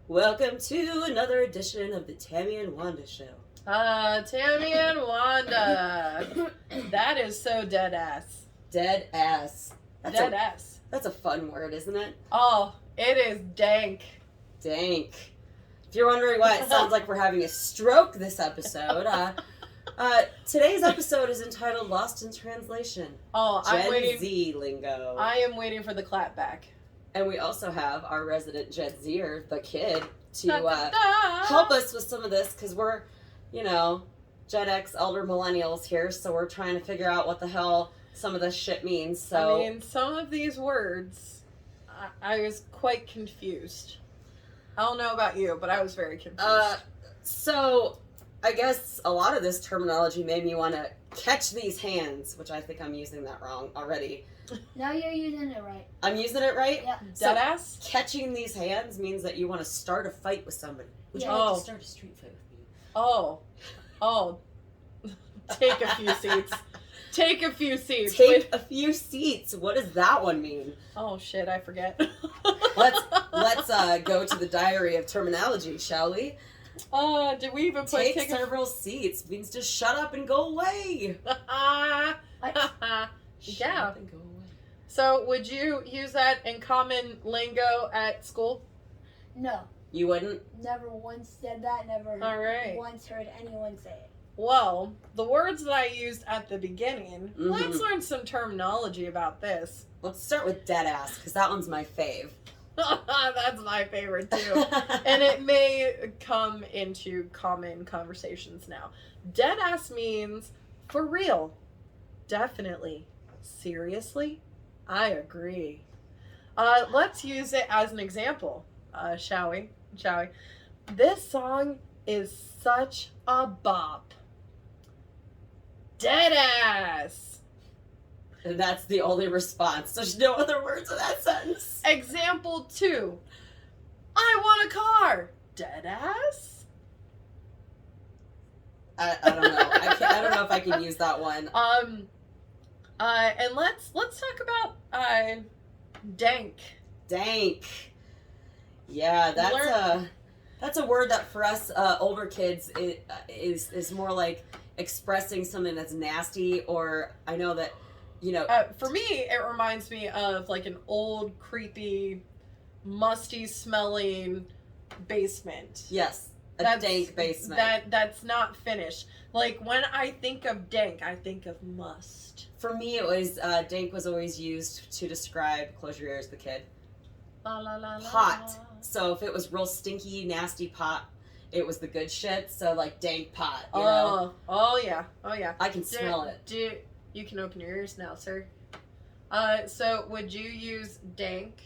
Welcome to another edition of the Tammy and Wanda Show. Tammy and Wanda. That is so dead ass. Dead ass. Dead ass. That's a fun word, isn't it? Oh, it is dank. Dank. If you're wondering why it sounds like we're having a stroke this episode, today's episode is entitled Lost in Translation. Oh, Gen Z lingo. I am waiting for the clap back. And we also have our resident Gen Zer, the kid, to help us with some of this, because we're, Gen X, elder millennials here, so we're trying to figure out what the hell some of this shit means. So I mean, some of these words, I was quite confused. I don't know about you, but I was very confused. So I guess a lot of this terminology made me want to catch these hands, which I think I'm using that wrong already. No, you're using it right. I'm using it right? Yeah. So Deadass? catching these hands means that you want to start a fight with somebody. Would you Yeah. like to start a street fight with me? Oh. Take a few seats. Take a few seats. Take a few seats. What does that one mean? Oh shit, I forget. Let's go to the diary of terminology, shall we? Did we even put Take several seats means to shut up and go away. Shut Yeah. up and go away. So, would you use that in common lingo at school? No, You wouldn't? never once said that. Never All right. once heard anyone say it. Well, the words that I used at the beginning, Mhm. let's learn some terminology about this. Let's start with dead ass, because that one's my fave. That's my favorite too. And it may come into common conversations now. Dead ass means for real. Definitely. Seriously? I agree. Let's use it as an example, shall we? This song is such a bop. Dead ass. And that's the only response. There's no other words in that sentence. Example 2. I want a car. Dead ass. I don't know. I don't know if I can use that one. And let's talk about dank. Dank. Yeah, that's a word that for us older kids is more like expressing something that's nasty, or I know that, For me, it reminds me of like an old, creepy, musty smelling basement. yes, dank basement. That's not finished. Like when I think of dank, I think of must. For me, it was dank was always used to describe, close your ears, the kid, La, la, la, la. pot. So if it was real stinky, nasty pot, it was the good shit. So like dank pot, you know? Oh yeah. I can smell it. You can open your ears now, sir. So would you use dank?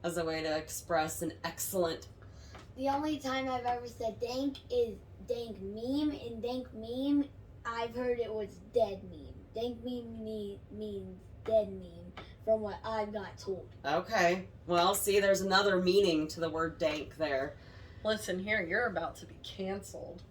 As a way to express an excellent. The only time I've ever said dank is dank meme. In dank meme, I've heard it was dead meme. Dank meme means dead meme, from what I got told. Okay. Well, see, there's another meaning to the word dank there. Listen here, you're about to be canceled.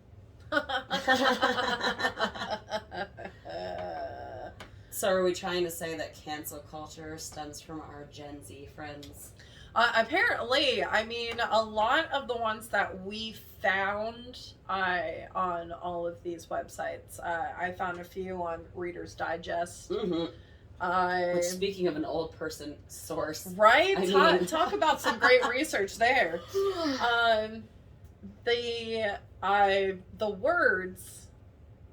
So are we trying to say that cancel culture stems from our Gen Z friends? Apparently, I mean, a lot of the ones that we found on all of these websites, I found a few on Reader's Digest. Mm-hmm. Which, speaking of an old person source. Right? I mean... Talk about some great research there. The words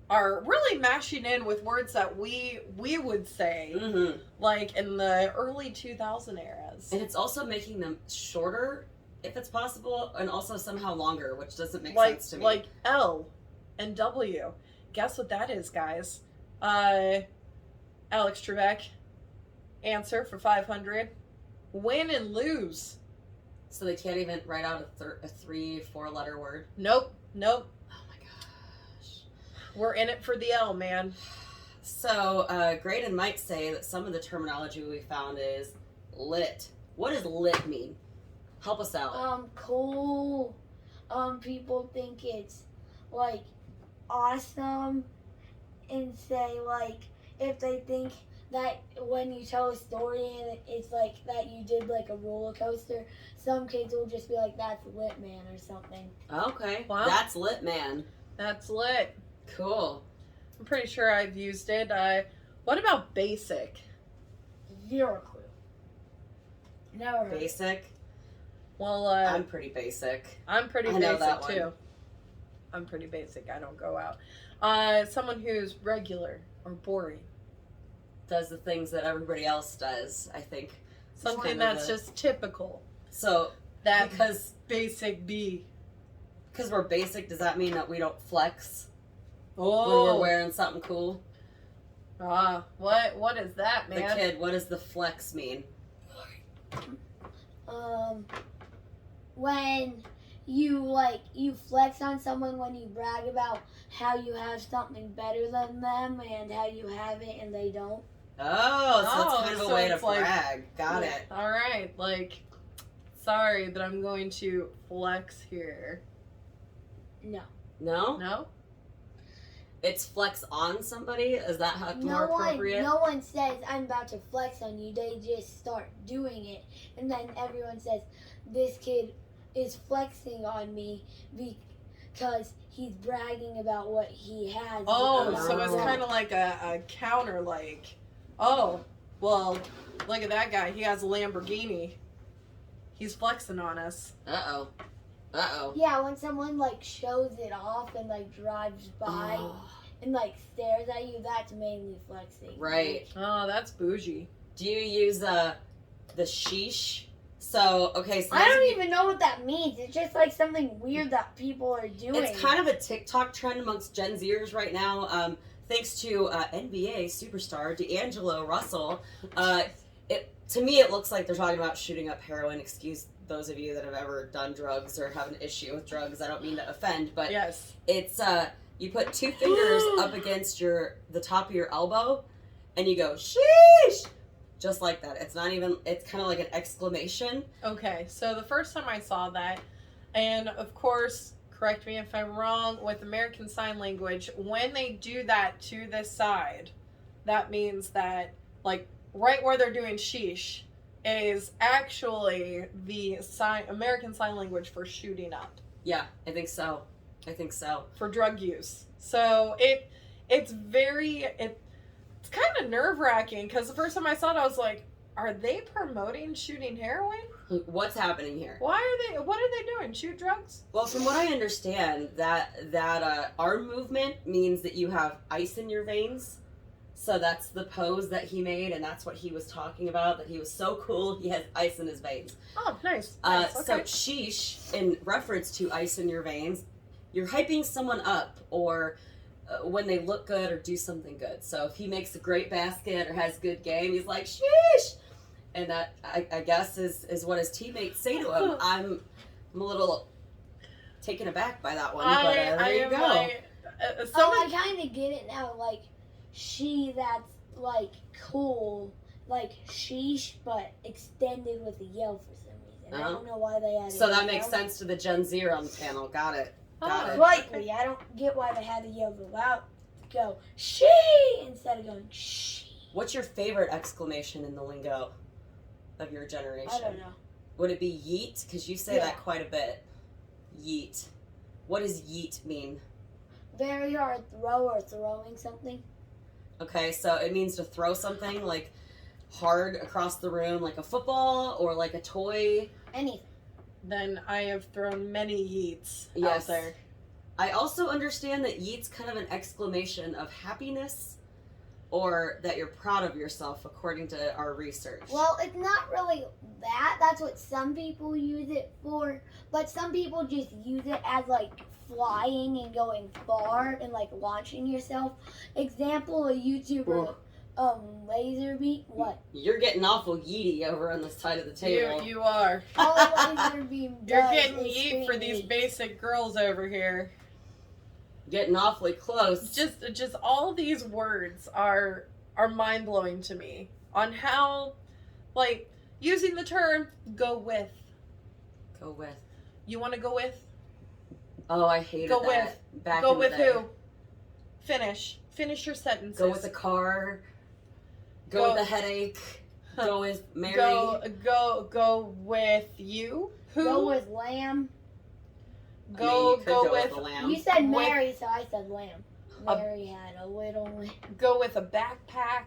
are really mashing in with words that we would say, like in the early 2000 eras. And it's also making them shorter, if it's possible, and also somehow longer, which doesn't make sense to me. Like L and W. Guess what that is, guys? Alex Trebek. Answer for 500. Win and lose. So they can't even write out a 3-4 letter word? Nope. Oh my gosh. We're in it for the L, man. So, Graydon might say that some of the terminology we found is lit. What does lit mean? Help us out. Cool. People think it's like awesome, and say like if they think that when you tell a story and it's like that you did like a roller coaster, some kids will just be like, "That's lit, man," or something. Okay. Wow. That's lit, man. That's lit. Cool. I'm pretty sure I've used it. What about basic? Zero clue. Never heard. Basic. Well, I'm pretty basic. I'm pretty I know basic that one. too. I'm pretty basic. I don't go out. Someone who's regular or boring. Does the things that everybody else does, I think. Something Kind of that's a- just typical. So, That because basic B. we're basic, does that mean that we don't flex when Oh, we're wearing something cool? what is that, man? The kid, what does the flex mean? When you flex on someone when you brag about how you have something better than them and how you have it and they don't. Oh, so it's kind of so a way to it's like- brag. Got Yeah. it. All right, like, sorry, but I'm going to flex here. No. No? No? It's flex on somebody? Is that how more appropriate? No one says I'm about to flex on you. They just start doing it, and then everyone says this kid is flexing on me because he's bragging about what he has. Oh, so it's Oh. kind of like a counter, like, oh, well, look at that guy. He has a Lamborghini. He's flexing on us. Uh-oh. Uh-oh. Yeah, when someone like shows it off and like drives by Oh, and like stares at you, that's mainly flexing. right. Oh, that's bougie. Do you use the sheesh? So, okay, so I those of don't you- even know what that means. It's just like something weird that people are doing. It's kind of a TikTok trend amongst Gen Zers right now. Thanks to NBA superstar D'Angelo Russell. To me, it looks like they're talking about shooting up heroin. Excuse those of you that have ever done drugs or have an issue with drugs. I don't mean to offend, but Yes. it's you put two fingers up against the top of your elbow, and you go sheesh, just like that. It's not even. It's kind of like an exclamation. Okay, so the first time I saw that, and of course, correct me if I'm wrong, with American Sign Language, when they do that to this side, that means that, like, right where they're doing sheesh is actually the American Sign Language for shooting up, Yeah, I think so. I think so. for drug use. So it's kind of nerve-wracking, because the first time I saw it, I was like, are they promoting shooting heroin? What's happening here? What are they doing? Shoot drugs? Well, from what I understand, that arm movement means that you have ice in your veins. So that's the pose that he made, and that's what he was talking about. That he was so cool, he has ice in his veins. Oh, nice. So Okay. sheesh, in reference to ice in your veins, you're hyping someone up, or when they look good or do something good. So if he makes a great basket or has good game, he's like sheesh, and that I guess is what his teammates say to him. I'm a little taken aback by that one, but there you go. I kind of get it now. Like, that's like cool, like sheesh, but extended with a yell for some reason. I don't know why they added. So that a makes yell. sense to the Gen Zer on the panel. Got it. Got it. Slightly. I don't get why they had to yell out, go she instead of going she. What's your favorite exclamation in the lingo of your generation? I don't know. Would it be yeet? Because you say Yeah. that quite a bit. Yeet. What does yeet mean? Very hard throw or throwing something. Okay, so it means to throw something like hard across the room, like a football or like a toy. Anything. Then I have thrown many yeets Yes. out there. I also understand that yeet's kind of an exclamation of happiness, or that you're proud of yourself, according to our research. Well, it's not really that. That's what some people use it for. But some people just use it as like flying and going far and like launching yourself. Example, a YouTuber, Laserbeam. What? You're getting awful yeety over on this side of the table. You are. All Laserbeam does You're getting is yeet for scream these yeet. basic girls over here. Getting awfully close. Just all these words are mind blowing to me on how, like, using the term "go with." Go with. You want to go with? Oh, I hated Go that. with. Back Go in with the day. who? Finish your sentences. Go with the car. Go with a headache. Go with Mary. Go with you. Who? Go with lamb. Go with the lamb. You said Mary, so I said lamb. Mary had a little lamb. Go with a backpack.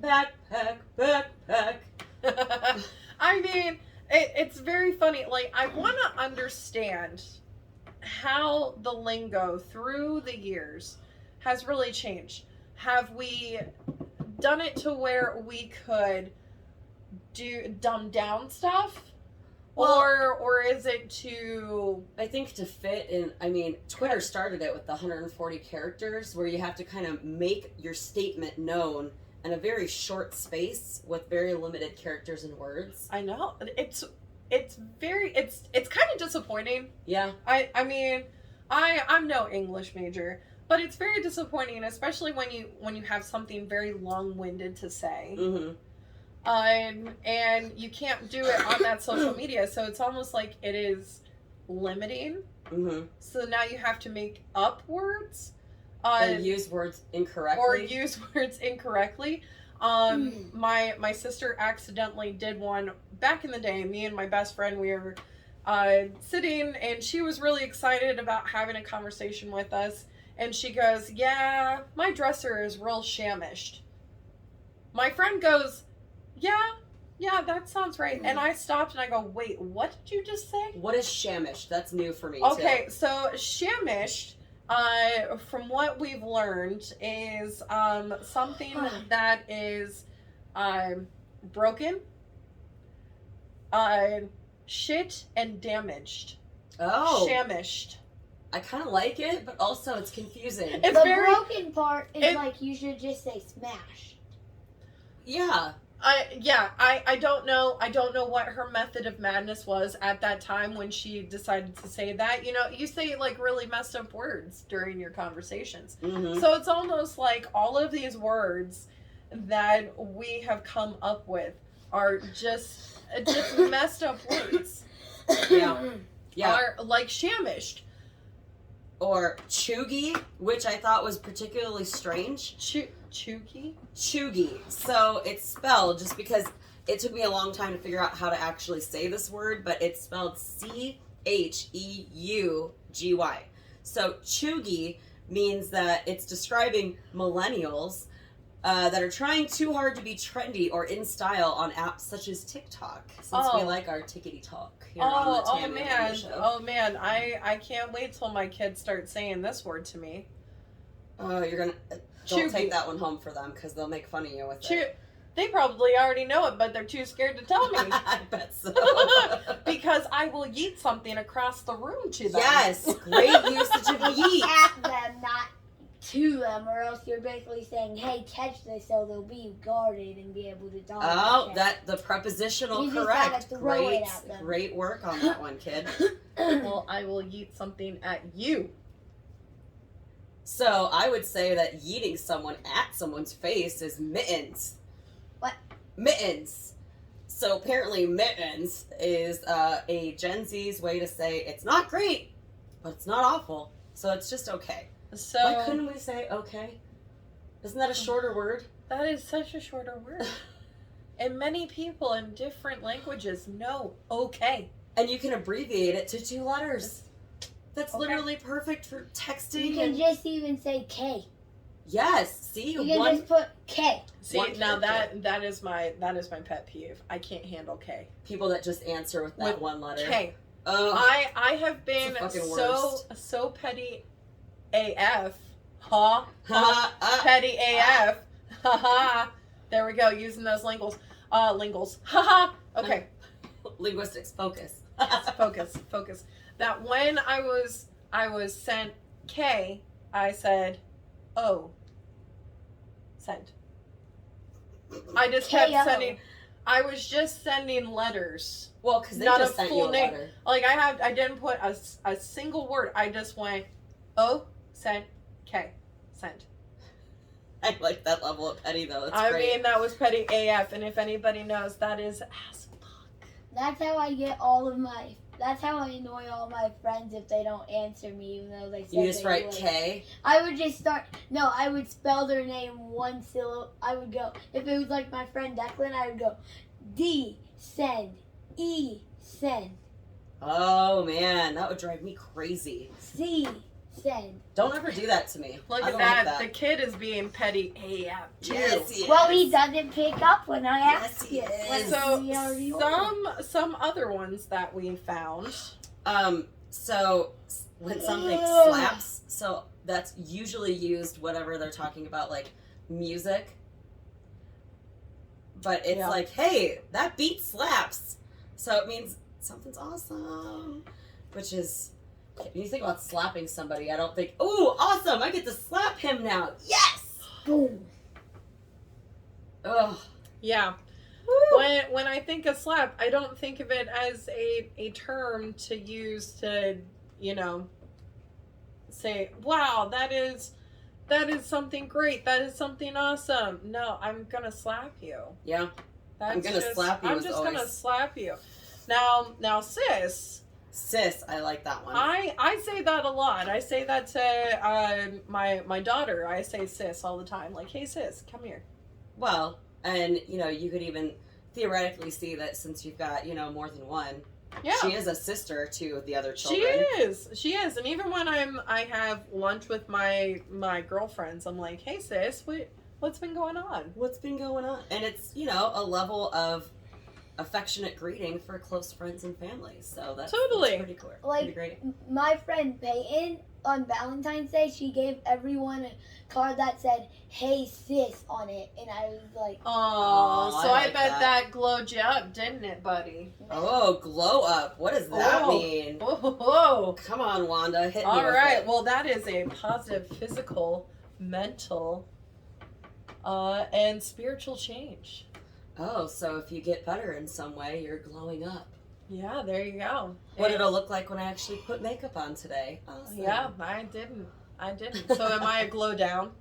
Backpack. I mean, it's very funny. Like, I want to understand how the lingo through the years has really changed. Have we done it to where we could dumb down stuff? Well, or is it to... I think to fit in, I mean, Twitter started it with the 140 characters where you have to kind of make your statement known in a very short space with very limited characters and words. I know. It's kind of disappointing. Yeah. I mean, I'm no English major, but it's very disappointing, especially when you have something very long-winded to say. Mm-hmm. And you can't do it on that social media, so it's almost like it is limiting. Mm-hmm. So now you have to make up words. Or use words incorrectly. My sister accidentally did one back in the day. Me and my best friend, we were sitting, and she was really excited about having a conversation with us. And she goes, "Yeah, my dresser is real shamished." My friend goes, Yeah, that sounds right. And I stopped and I go, "Wait, what did you just say?" What is shamished? That's new for me, Okay, so shamished, from what we've learned, is something that is broken, shit, and damaged. Oh. Shamished. I kind of like it, but also it's confusing. It's broken part is like you should just say smash. Yeah. I don't know. I don't know what her method of madness was at that time when she decided to say that. You know, you say like really messed up words during your conversations. Mm-hmm. So it's almost like all of these words that we have come up with are just messed up words. Yeah. Yeah. Are like shamished. Or chuggy, which I thought was particularly strange. Chuggy? Chuggy. So it's spelled, just because it took me a long time to figure out how to actually say this word, but it's spelled Cheugy. So chuggy means that it's describing millennials that are trying too hard to be trendy or in style on apps such as TikTok, since we like our tickety talk here on the Tammy and Amanda Show. Oh man, I can't wait till my kids start saying this word to me. Oh, you're gonna don't take that one home for them because they'll make fun of you with it. They probably already know it, but they're too scared to tell me. I bet so. Because I will yeet something across the room to them. Yes, great usage of yeet. At them, not to them, or else you're basically saying, "Hey, catch this," so they'll be guarded and be able to dodge. Oh, the prepositional correct. Great, great work on that one, kid. Well, I will yeet something at you. So I would say that yeeting someone at someone's face is mittens. What? Mittens. So apparently mittens is a Gen Z's way to say it's not great, but it's not awful. So it's just okay. So why couldn't we say okay? Isn't that a shorter word? That is such a shorter word. And many people in different languages know okay. And you can abbreviate it to 2 letters. That's literally perfect for texting. You can just even say K. Yes. See, you can just put K. See, now that is my pet peeve. I can't handle K. People that just answer with that one letter. K. Oh, I have been so petty AF. Petty AF. Ha. There we go, using those lingles. Ha. Okay. Linguistics, focus. Focus. That when I was sent K, I said, "Oh, sent." I just kept sending. I was just sending letters. Well, because they not just a sent full you a name. letter. Like I didn't put a single word. I just went, "Oh, sent, K, sent." I like that level of petty though. That's I great. mean, that was petty AF, and if anybody knows, that is as fuck. That's how I get all of my That's how I annoy all my friends if they don't answer me, even though they said You just they write would. K? I would just start. No, I would spell their name one syllable. I would go, if it was like my friend Declan, I would go D, send, E, send, Oh, man. That would drive me crazy. C, send. Don't ever do that to me. Look I at don't that. like The kid is being petty AF too. Yes, he Well, is. he doesn't pick up when I Yes, ask he him. is. When So we already ordered. some other ones that we found. So when something slaps, so that's usually used whatever they're talking about, like music. But it's Yeah. like, hey, that beat slaps. So it means something's awesome. Which is, when you think about slapping somebody, I don't think, ooh, awesome, I get to slap him now. Yes! Boom. Ugh. Yeah. Woo. When I think of slap, I don't think of it as a term to use to, say, wow, that is something great. That is something awesome. No, I'm gonna slap you. Yeah. That's I'm gonna slap you I'm is just always- gonna slap you. Now, sis, Sis, I like that one. I say that a lot. I say that to my daughter. I say sis all the time. Like, hey sis, come here. Well, and you could even theoretically see that since you've got, more than one, Yeah. she is a sister to the other She children. is, and even when I have lunch with my girlfriends, I'm like, hey sis, what's been going on? What's been going on? And it's, a level of affectionate greeting for close friends and family. So that's Totally. pretty cool. Like, pretty great. My friend Peyton, on Valentine's Day, she gave everyone a card that said, hey sis, on it. And I was like, Oh, so I I like bet that. that glowed you up, didn't it, buddy? Oh, glow up. What does that Oh. mean? Whoa. Come on, Wanda, hit me All with right. it. Well, that is a positive physical, mental, and spiritual change. Oh, so if you get better in some way, you're glowing up. Yeah, there you go. What it'll look like when I actually put makeup on today. Awesome. Yeah, I didn't. So am I a glow down?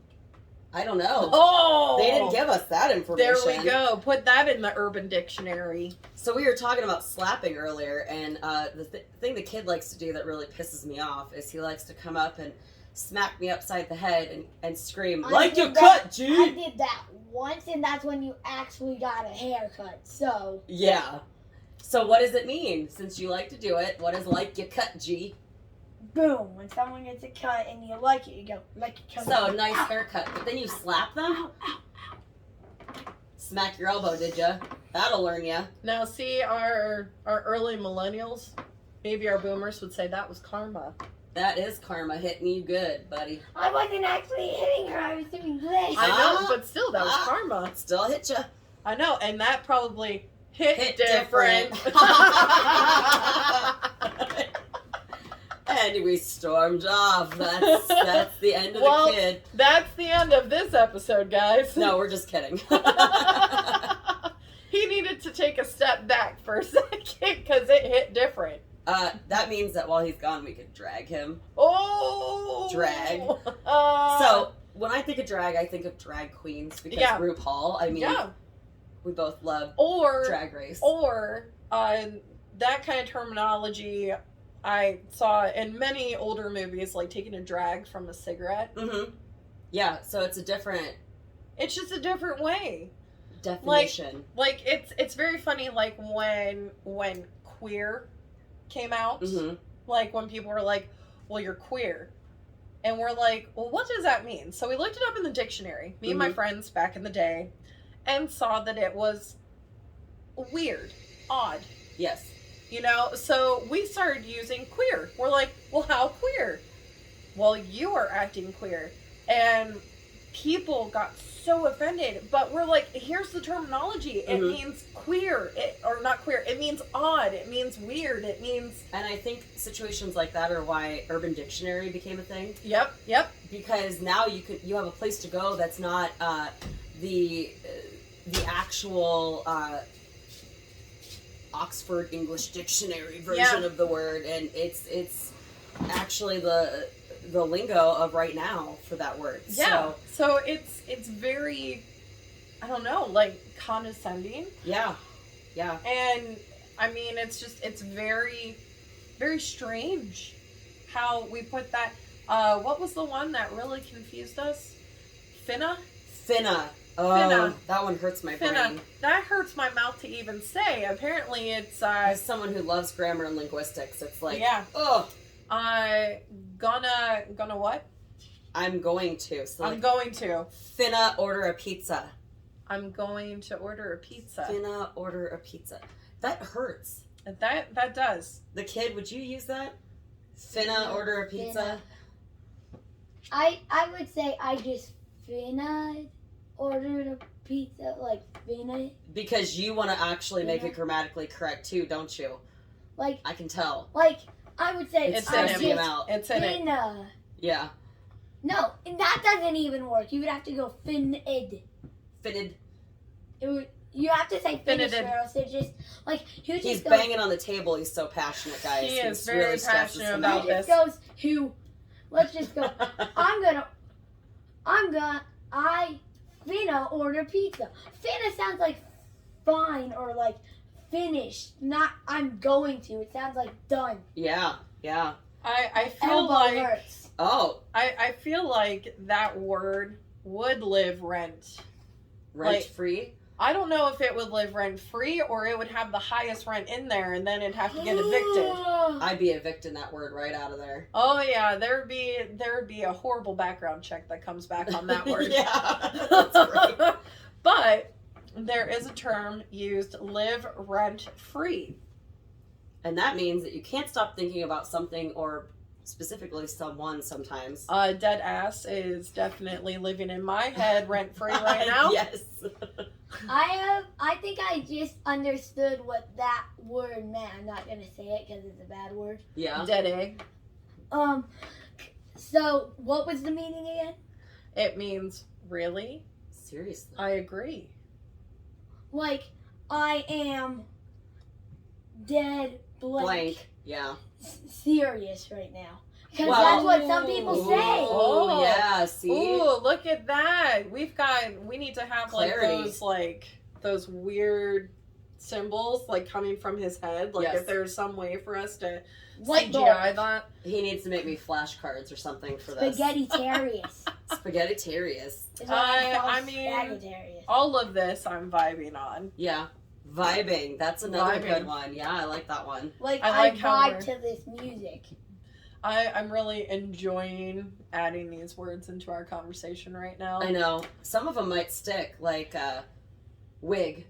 I don't know. Oh! They didn't give us that information. There we go. Put that in the Urban Dictionary. So we were talking about slapping earlier, and the thing the kid likes to do that really pisses me off is he likes to come up and smack me upside the head and scream, I like you did cut, I G! did that once, and that's when you actually got a haircut. So, Yeah. So what does it mean? Since you like to do it, what is like you cut, G? boom. When someone gets a cut and you like it, you go, like a cut. So, nice haircut. But then you slap them? Smack your elbow, did ya? That'll learn ya. Now, see, our early millennials, maybe our boomers would say that was karma. That is karma hitting you good, buddy. I wasn't actually hitting her. I was doing this. I know, Ah. but still, that was Ah. karma. Still hit ya. I know, and that probably hit, Hit different. different. And we stormed off. That's the end of Well- the kid. That's the end of this episode, guys. No, we're just kidding. He needed to take a step back for a second because it hit different. That means that while he's gone, we could drag him. Oh! Drag. Uh, So when I think of drag, I think of drag queens because Yeah. RuPaul. I mean, yeah. we both love Or Drag Race. that kind of terminology I saw in many older movies, like taking a drag from a cigarette. Mm-hmm. Yeah, so it's a different It's just a different way. definition. Like it's very funny. Like when queer came out, Mm-hmm. like when people were like, "Well, you're queer," and we're like, "Well, what does that mean?" So we looked it up in the dictionary. Me and my Mhm. friends back in the day, and saw that it was weird, odd. Yes. So we started using queer. We're like, well, how queer? Well, you are acting queer. And people got so offended. But we're like, here's the terminology. It Mhm. means queer. Or not queer. It means odd. It means weird. It means... And I think situations like that are why Urban Dictionary became a thing. Yep. Because now you have a place to go that's not the actual Oxford English Dictionary version Yeah. of the word, and it's actually the lingo of right now for that word. Yeah. So it's very, I don't know, like condescending. Yeah. And I mean, it's very very strange how we put that. What was the one that really confused us? Finna? Finna. Oh, Finna. that one hurts my Finna. brain. That hurts my mouth to even say. Apparently it's, As someone who loves grammar and linguistics, it's like, yeah. ugh. Gonna what? I'm going to. So I'm going to. Finna order a pizza. I'm going to order a pizza. Finna order a pizza. That hurts. That does. The kid, would you use that? Finna order a pizza? I would say I just finna ordered a pizza, like finna. Because you want to actually make it grammatically correct too, don't you? Like I can tell. Like I would say It's I in just him. It's in it. finna. Yeah. No, and that doesn't even work. You would have to go finned. Fitted. You have to say finish, Finned. or else it just like who just He's goes, banging on the table. He's so passionate, guys. He is He's very really stresses passionate him about out. He just this. goes who. Let's just go. I finna order pizza. Finna sounds like fine or like finished. Not I'm going to. It sounds like done. Yeah. I feel Elbow like hurts. Oh, I feel like that word would live rent. rent free. I don't know if it would live rent free or it would have the highest rent in there and then it'd have to get evicted. I'd be evicting that word right out of there. Oh yeah, there would be a horrible background check that comes back on that word. Yeah, that's great. But there is a term used, live rent free. And that means that you can't stop thinking about something or specifically someone sometimes. Dead ass is definitely living in my head rent free right now. Yes. I think I just understood what that word meant. I'm not gonna say it because it's a bad word. Yeah. Dead egg. So what was the meaning again? It means really. Seriously. I agree. Like I am dead blank. Yeah. Serious right now. Because Well, that's what some people say. Oh, yeah. See? Ooh, look at that. We need to have Clarity. like those weird symbols like coming from his head. Like Yes. if there's some way for us to Whiteboard. CGI that. He needs to make me flashcards or something for this. Spaghetti-tarius. Spaghetti-tarius. Is what I call I mean, Spaghetti-tarius. all of this I'm vibing on. Yeah. Vibing. That's another Vibing. good one. Yeah, I like that one. Like I I like how vibe we're- to this music. I'm really enjoying adding these words into our conversation right now. I know. Some of them might stick, like wig,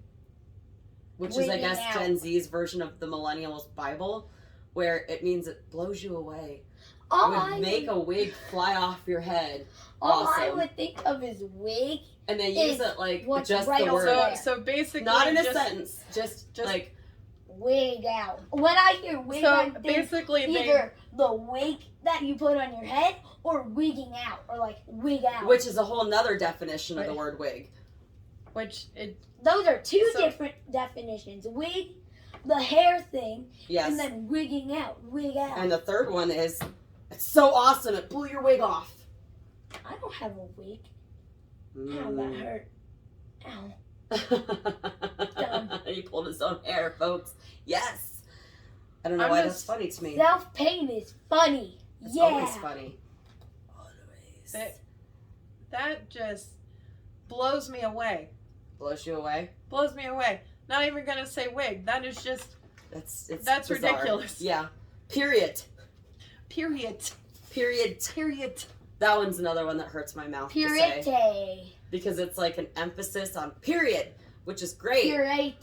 which is, I Wigging guess, out. Gen Z's version of the Millennials Bible, where it means it blows you away. All It I would make would, a wig fly off your head, all I awesome. would think of is wig. and then use Is it like what's just right the over word. there. So basically, Not in a just, sentence, just like, Wig out. When I hear wig, So I think basically, either the wig that you put on your head or wigging out or like wig out. which is a whole nother definition of the word wig. Those are two So- different definitions. Wig, the hair thing, Yes. and then wigging out. Wig out. And the third one is, it's so awesome, it blew your wig off. I don't have a wig. Ow, that hurt. Ow. He pulled his own hair, folks. Yes. I don't know I'm why just- that's funny to me. Self-pain is funny. It's Yeah. always funny. Always. that just blows me away. Blows you away. Blows me away. Not even gonna say wig. That is just That's That's bizarre. ridiculous. Yeah. Period. period. Period. Period. That one's another one that hurts my mouth to Purete. say because it's like an emphasis on period, which is great. Purete.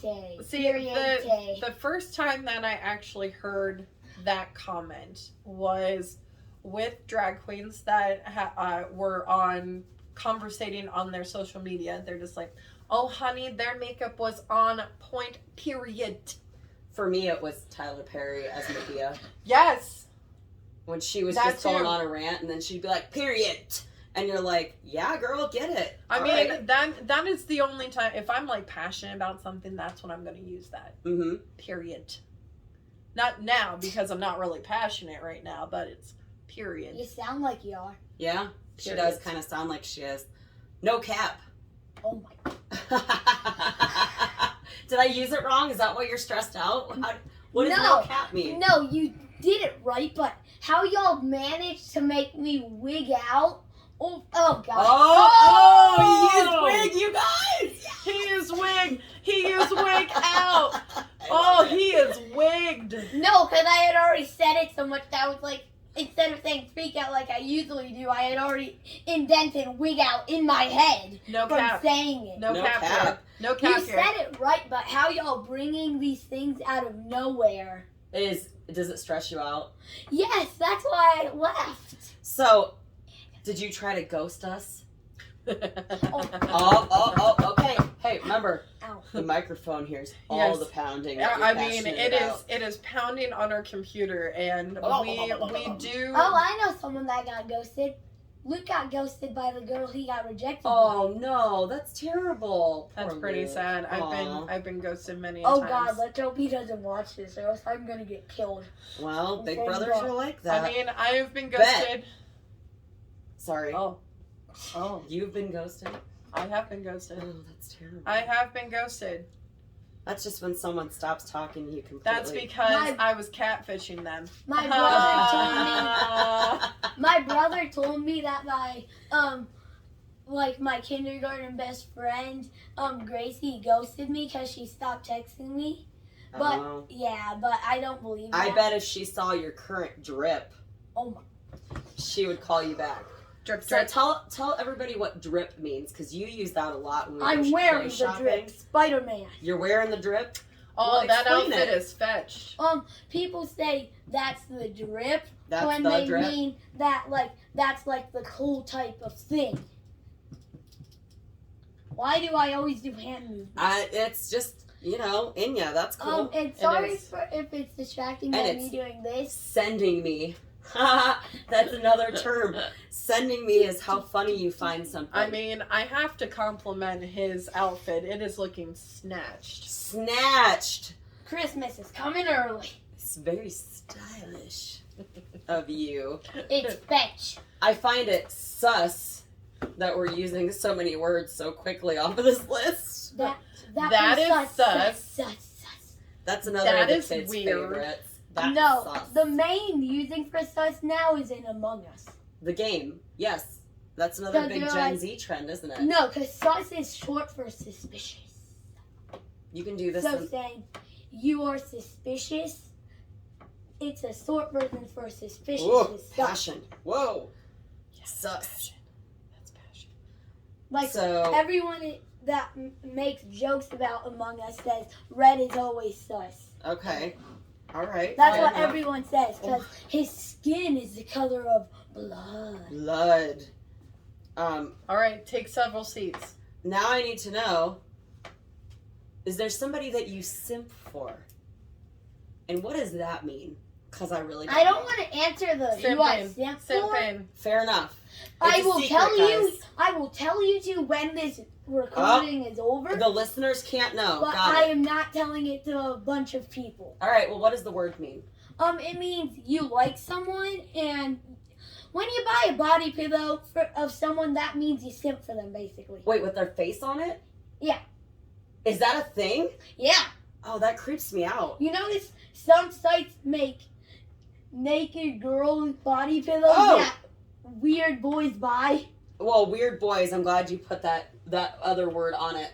See, Purete. the first time that I actually heard that comment was with drag queens that were on conversating on their social media. They're just like, oh honey, their makeup was on point, period. For me, it was Tyler Perry as Medea Yes. when she was That just going too. on a rant, and then she'd be like, "Period," and you're like, "Yeah, girl, get it." I All mean, right. that is the only time, if I'm like passionate about something, that's when I'm going to use that. Mhm. Period. Not now, because I'm not really passionate right now, but it's period. You sound like you are. Yeah, she Period. does kind of sound like she is. No cap. Oh my. Did I use it wrong? Is that why you're stressed out? What does No. no cap mean? No, you did it right, but how y'all managed to make me wig out? Oh God. Oh, he used wig, you guys. He used wig. He used wig out. Oh, he is wigged. No, because I had already said it so much that I was like, instead of saying freak out like I usually do, I had already indented wig out in my head No from cap. saying it. No cap. Here. No cap You here. said it right, but how y'all bringing these things out of nowhere? Does it stress you out? Yes, that's why I left. So, did you try to ghost us? Oh. Okay. Hey, remember, Ow. the microphone hears all Yes. the pounding. Yeah, that you're I mean, passionate it about. is pounding on our computer, and we do. Oh, I know someone that got ghosted. Luke got ghosted by the girl he got rejected Oh by. no, that's terrible. That's Poor pretty Luke. sad. Aw. I've been ghosted many Oh times. God, let's hope he doesn't watch this, or else I'm gonna get killed. Well, Big Thank Brothers God. are like that. I mean, I have been Bet. ghosted. Sorry. Oh, You've been ghosted? I have been ghosted. Oh, that's terrible. I have been ghosted. That's just when someone stops talking to you completely. That's because I was catfishing them. My brother told me that my kindergarten best friend, Gracie, ghosted me because she stopped texting me. But Oh. yeah, but I don't believe that. I bet if she saw your current drip, Oh my. she would call you back. Drip, So drip. tell everybody what drip means, because you use that a lot when we I'm go wearing shopping. the drip, Spider-Man. You're wearing the drip? Oh, Well, that explain outfit it. is fetched. People say that's the drip That's when the they drip? mean that that's like the cool type of thing. Why do I always do hand movements? It's just, in ya. That's cool. And sorry is. if it's distracting And by it's me doing this. Sending me. That's another term. Sending me is how funny you find something. I mean, I have to compliment his outfit. It is looking snatched. Snatched. Christmas is coming early. It's very stylish of you. It's fetch. I find it sus that we're using so many words so quickly off of this list. That was is sus. That's another That of the is kids' weird. favorites. That's No, sus. the main using for sus now is in Among Us. The game, yes. That's another So big they're Gen like- Z trend, isn't it? No, because sus is short for suspicious. You can do this So in saying you are suspicious, it's a short version for suspicious. Whoa, is sus. passion. Whoa. Yes, Sus. passion. That's passion. Like So, everyone that makes jokes about Among Us says red is always sus. okay. All right. That's fair what enough. everyone says because his skin is the color of blood. Blood. All right, take several seats. Now I need to know, is there somebody that you simp for? And what does that mean? Because I really don't I don't know. want to answer the you I Simping. simp for. Simping. Fair enough. I It's a will secret, tell you. guys. I will tell you to when this recording is over. The listeners can't know. But Got I it. am not telling it to a bunch of people. All right, well, what does the word mean? It means you like someone, and when you buy a body pillow of someone, that means you simp for them, basically. Wait, with their face on it? Yeah. Is that a thing? Yeah. Oh, that creeps me out. You notice some sites make naked girl body pillows Oh. that weird boys buy. Well, weird boys, I'm glad you put that other word on it.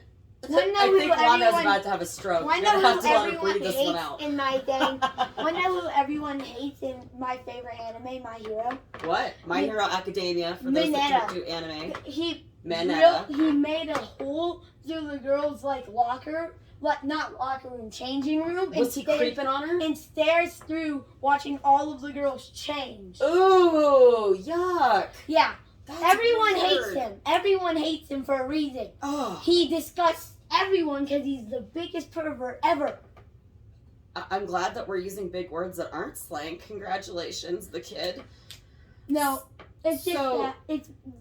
Wanna know I who think Wanda's everyone- about to have a stroke. Wanna You're know gonna have who to let her everyone breathe this one hates out. in my thing? Wanna know who everyone hates in my favorite anime, My Hero? What? My Hero Academia, for those that don't do anime. He Manetta. he made a hole through the girls' locker, not locker room, changing room. Was he stares- creeping on her? And stares through, watching all of the girls change. Ooh, yuck. Yeah, That's everyone weird. hates him. Everyone hates him for a reason. Oh, He disgusts everyone because he's the biggest pervert ever. I'm glad that we're using big words that aren't slang. Congratulations, the kid. No, it's just So- that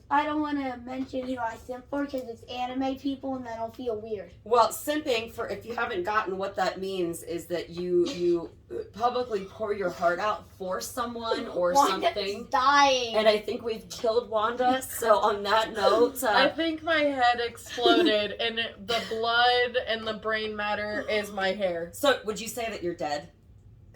I don't want to mention who I simp for because it's anime people and then I'll feel weird. Well, simping, for if you haven't gotten what that means, is that you publicly pour your heart out for someone or Wanda's something. dying. And I think we've killed Wanda. So on that note, I think my head exploded, and the blood and the brain matter is my hair. so would you say that you're dead?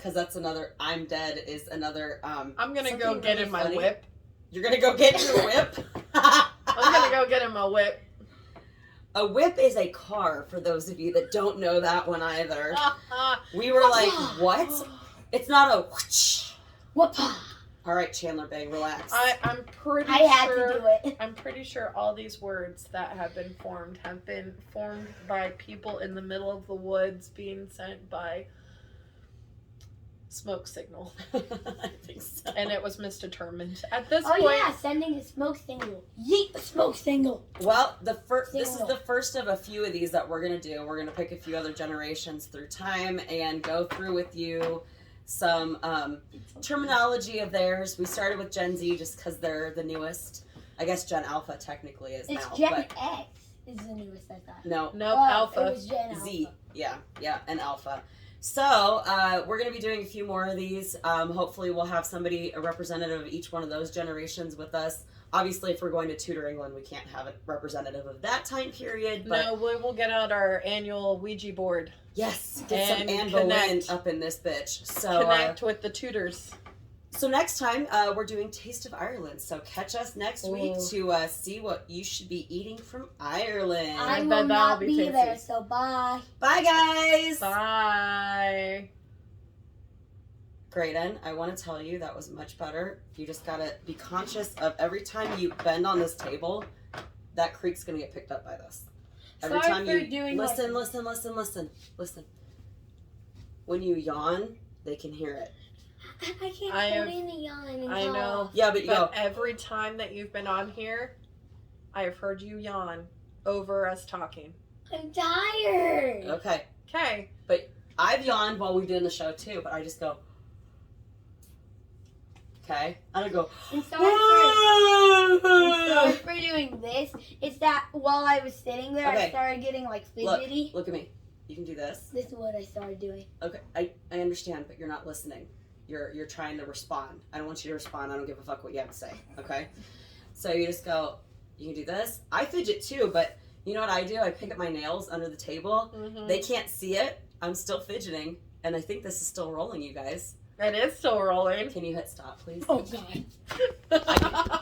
because that's another. I'm dead is another. I'm gonna go something get really in my funny. whip. You're gonna go get your whip. I'm gonna go get in my whip. A whip is a car. For those of you that don't know that one either, we were like, what? It's not a. Whoosh. Whoop-ah. All right, Chandler Bang, relax. I'm pretty I had sure. to do it. I'm pretty sure all these words that have been formed by people in the middle of the woods being sent by smoke signal. I think so. And it was misdetermined. At this Oh point, yeah, sending a smoke signal. Yeet the smoke signal. Well, this is Signal. the first of a few of these that we're gonna do. We're gonna pick a few other generations through time and go through with you some terminology of theirs. We started with Gen Z just because they're the newest. I guess Gen Alpha technically is It's now, Gen but X is the newest I thought. no, nope, Oh, alpha. It was Gen Z. Alpha. Yeah, and Alpha. So we're gonna be doing a few more of these. Hopefully, we'll have somebody, a representative of each one of those generations with us. Obviously, if we're going to Tudor England, we can't have a representative of that time period. But No, we will get out our annual Ouija board. yes, get some And Anne Boleyn connect. up in this bitch. So Connect with the tutors. so next time we're doing Taste of Ireland. So catch us next week to see what you should be eating from Ireland. I bet will that'll not be be tasty. there, so bye. Bye, guys. Bye. Graydon, I want to tell you that was much better. You just gotta be conscious of every time you bend on this table, that creak's gonna get picked up by this. Every Sorry time for you doing listen. When you yawn, they can hear it. I can't I hold have- in a yawn and I cough. know. Yeah, but you go. But every time that you've been on here, I have heard you yawn over us talking. I'm tired. Okay, Okay. I've yawned while we've done the show too, but I just go. Okay, I don't go. I'm sorry for doing this. It's that while I was sitting there, Okay. I started getting like fidgety. Look at me. You can do this. This is what I started doing. Okay, I understand, but you're not listening. You're trying to respond. I don't want you to respond. I don't give a fuck what you have to say. Okay, so you just go. You can do this. I fidget too, but you know what I do? I pick up my nails under the table. Mm-hmm. They can't see it. I'm still fidgeting, and I think this is still rolling. You guys, It is still rolling. can you hit stop, please? Oh God.